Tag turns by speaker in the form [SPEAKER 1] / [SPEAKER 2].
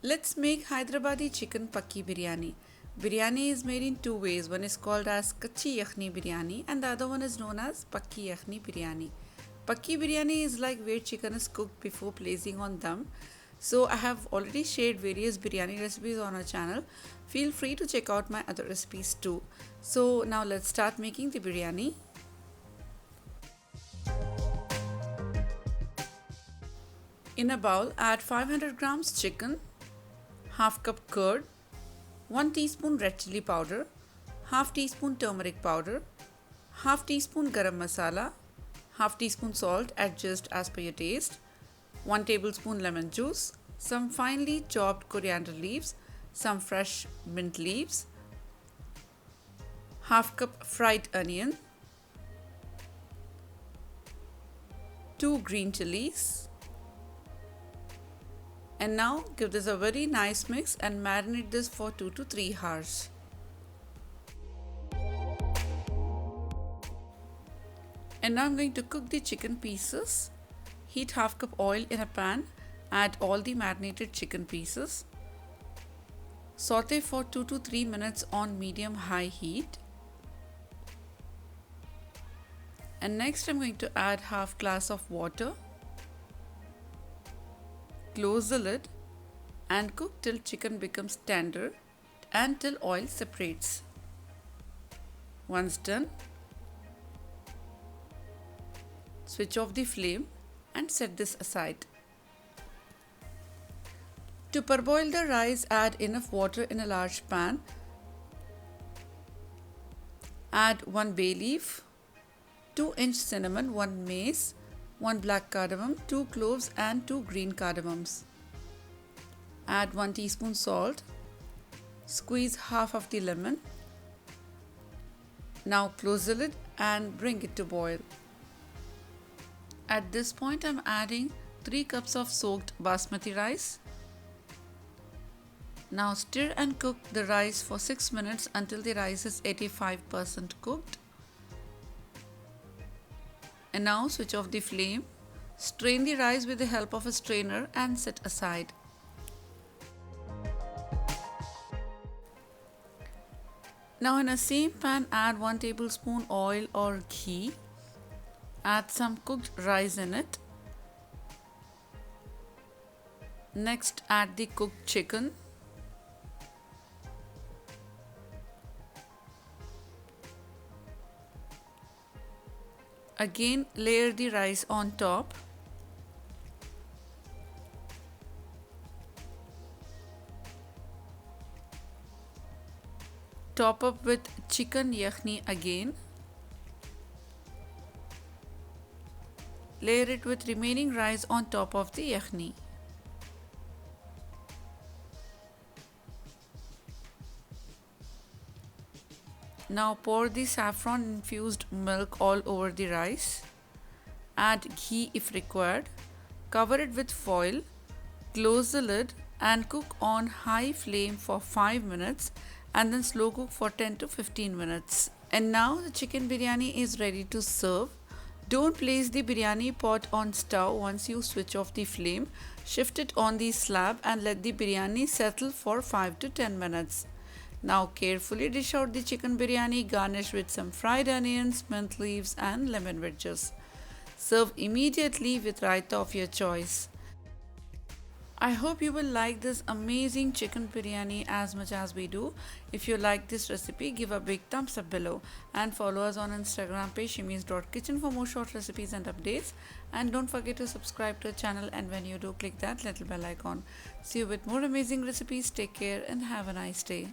[SPEAKER 1] Let's make Hyderabadi chicken Pakki biryani. Biryani is made in two ways. One is called as Kachi Yakhni biryani and the other one is known as Pakki Yakhni biryani. Pakki biryani is like where chicken is cooked before placing on dum. So I have already shared various biryani recipes on our channel. Feel free to check out my other recipes too. So now let's start making the biryani. In a bowl, add 500 grams chicken, half cup curd, 1 teaspoon red chili powder, half teaspoon turmeric powder, half teaspoon garam masala, half teaspoon salt adjust as per your taste, 1 tablespoon lemon juice, some finely chopped coriander leaves, some fresh mint leaves, half cup fried onion, 2 green chilies, and now give this a very nice mix and marinate this for 2 to 3 hours. And now I'm going to cook the chicken pieces. Heat half cup oil in a pan. Add all the marinated chicken pieces. Saute for 2 to 3 minutes on medium-high heat. And next I'm going to add half glass of water. Close the lid and cook till chicken becomes tender and till oil separates. Once done, switch off the flame and set this aside. To parboil the rice, add enough water in a large pan. Add 1 bay leaf, 2-inch cinnamon, 1 mace, 1 black cardamom, 2 cloves and 2 green cardamoms. Add 1 teaspoon salt. Squeeze half of the lemon. Now close the lid and bring it to boil. At this point I'm adding 3 cups of soaked basmati rice. Now stir and cook the rice for 6 minutes until the rice is 85% cooked. And now switch off the flame, strain the rice with the help of a strainer and set aside. Now in a same pan add 1 tablespoon oil or ghee. Add some cooked rice in it. Next add the cooked chicken. Again layer the rice on top. Top up with chicken yakhni again. Layer it with remaining rice on top of the yakhni. Now pour the saffron infused milk all over the rice. Add ghee if required. Cover it with foil. Close the lid and cook on high flame for 5 minutes and then slow cook for 10 to 15 minutes. And now the chicken biryani is ready to serve. Don't place the biryani pot on stove once you switch off the flame. Shift it on the slab and let the biryani settle for 5 to 10 minutes. Now carefully dish out the chicken biryani, garnish with some fried onions, mint leaves and lemon wedges. Serve immediately with raita of your choice. I hope you will like this amazing chicken biryani as much as we do. If you like this recipe, give a big thumbs up below and follow us on Instagram page shimis.kitchen for more short recipes and updates. And don't forget to subscribe to our channel, and when you do, click that little bell icon. See you with more amazing recipes. Take care and have a nice day.